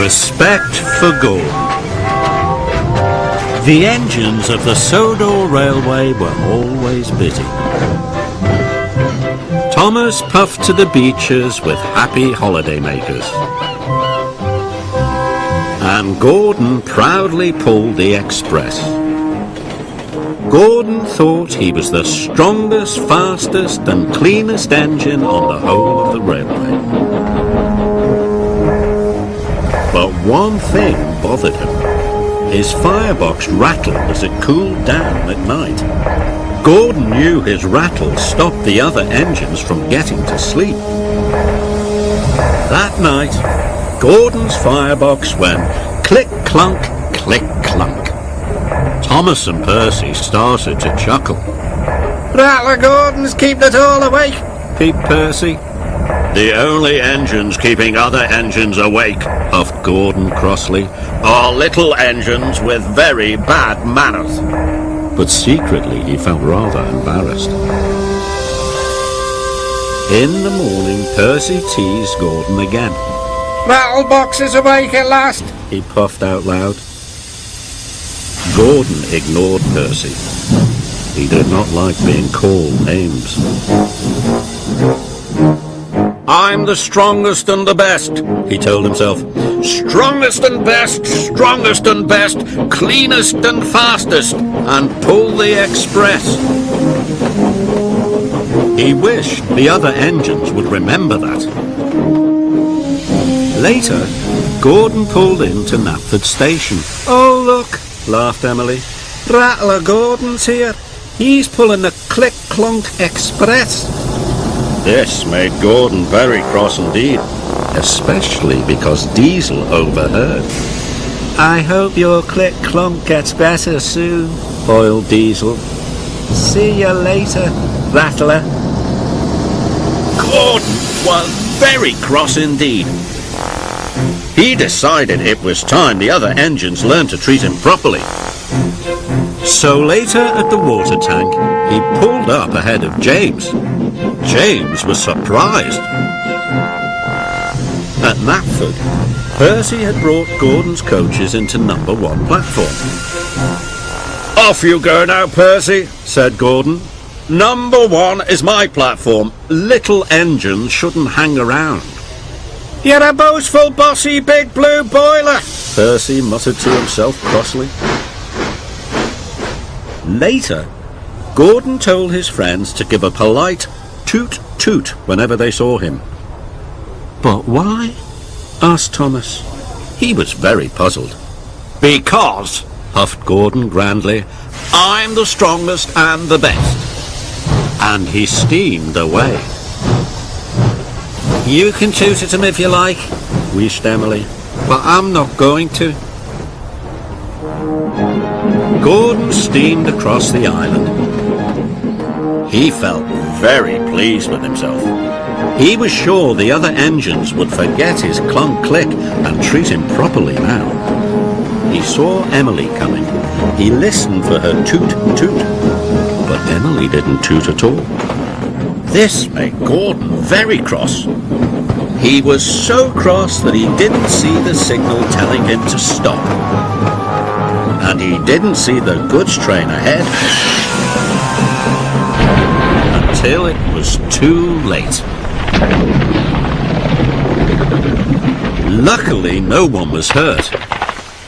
Respect for Gordon. The engines of the Sodor Railway were always busy. Thomas puffed to the beaches with happy holidaymakers. And Gordon proudly pulled the express. Gordon thought he was the strongest, fastest and cleanest engine on the whole of the railway. But one thing bothered him. His firebox rattled as it cooled down at night. Gordon knew his rattle stopped the other engines from getting to sleep. That night, Gordon's firebox went click-clunk, click-clunk. Thomas and Percy started to chuckle. Rattler Gordon's keeping us all awake, peeped Percy. The only engines keeping other engines awake, puffed Gordon crossly, are little engines with very bad manners. But secretly he felt rather embarrassed. In the morning, Percy teased Gordon again. Rattlebox is awake at last, he puffed out loud. Gordon ignored Percy. He did not like being called names. I'm the strongest and the best, he told himself. Strongest and best, cleanest and fastest, and pull the express. He wished the other engines would remember that. Later, Gordon pulled into Knapford Station. Oh, look, laughed Emily. Rattler Gordon's here. He's pulling the click-clunk express. This made Gordon very cross indeed, especially because Diesel overheard. I hope your click-clunk gets better soon, boiled Diesel. See you later, Rattler. Gordon was very cross indeed. He decided it was time the other engines learned to treat him properly. So later at the water tank, he pulled up ahead of James. James was surprised. At Knapford, Percy had brought Gordon's coaches into number 1 platform. Off you go now, Percy, said Gordon. Number 1 is my platform. Little engines shouldn't hang around. You're a boastful, bossy, big blue boiler, Percy muttered to himself crossly. Later, Gordon told his friends to give a polite toot-toot whenever they saw him. But why? Asked Thomas. He was very puzzled. Because, puffed Gordon grandly, I'm the strongest and the best. And he steamed away. You can toot at him if you like, wheezed Emily, but I'm not going to. Gordon steamed across the island. He felt very pleased with himself. He was sure the other engines would forget his clunk-click and treat him properly now. He saw Emily coming. He listened for her toot-toot, but Emily didn't toot at all. This made Gordon very cross. He was so cross that he didn't see the signal telling him to stop. And he didn't see the goods train ahead until it was too late. Luckily, no one was hurt,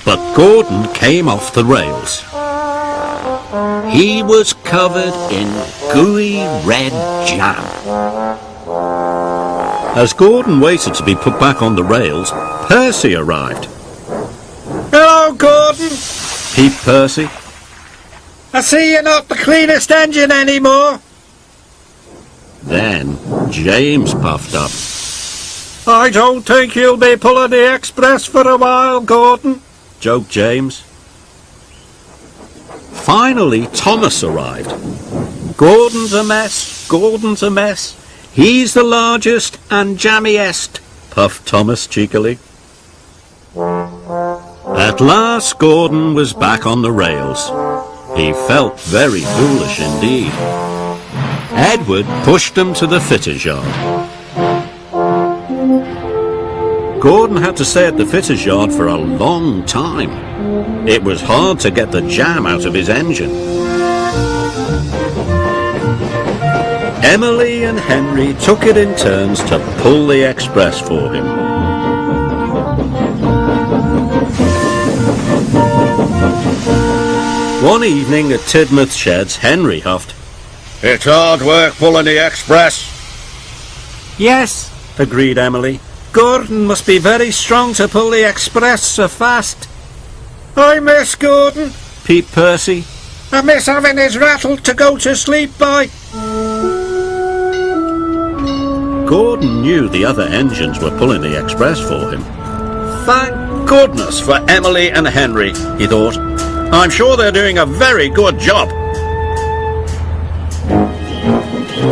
but Gordon came off the rails. He was covered in gooey red jam. As Gordon waited to be put back on the rails, Percy arrived. Hello, Gordon, peeped Percy. I see you're not the cleanest engine anymore. Then James puffed up. I don't think you'll be pulling the express for a while, Gordon, joked James. Finally, Thomas arrived. Gordon's a mess, Gordon's a mess. He's the largest and jammiest, puffed Thomas cheekily. At last, Gordon was back on the rails. He felt very foolish indeed. Edward pushed him to the fitter's yard. Gordon had to stay at the fitter's yard for a long time. It was hard to get the jam out of his engine. Emily and Henry took it in turns to pull the express for him. One evening at Tidmouth Sheds, Henry huffed, "It's hard work pulling the express." Yes, agreed Emily. Gordon must be very strong to pull the express so fast. I miss Gordon, peeped Percy. I miss having his rattle to go to sleep by. Gordon knew the other engines were pulling the express for him. Thank goodness for Emily and Henry, he thought. I'm sure they're doing a very good job.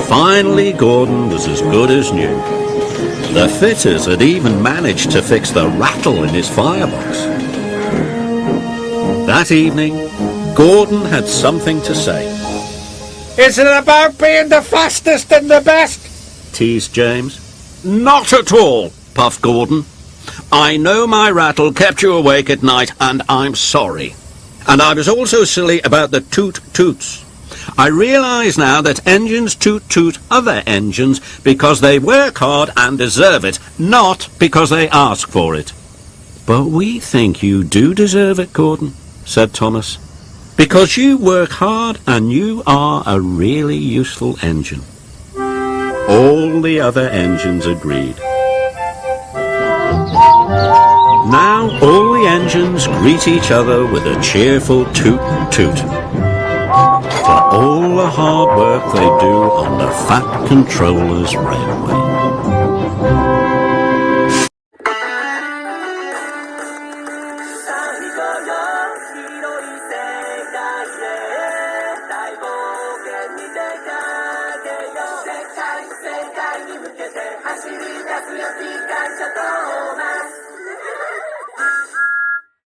Finally, Gordon was as good as new. The fitters had even managed to fix the rattle in his firebox. That evening, Gordon had something to say. Is it about being the fastest and the best? Teased James. Not at all, puffed Gordon. I know my rattle kept you awake at night, and I'm sorry. And I was also silly about the toot-toots. I realise now that engines toot-toot other engines because they work hard and deserve it, not because they ask for it. But we think you do deserve it, Gordon, said Thomas, because you work hard and you are a really useful engine. All the other engines agreed. Now all the engines greet each other with a cheerful toot-toot for all the hard work they do on the Fat Controller's Railway.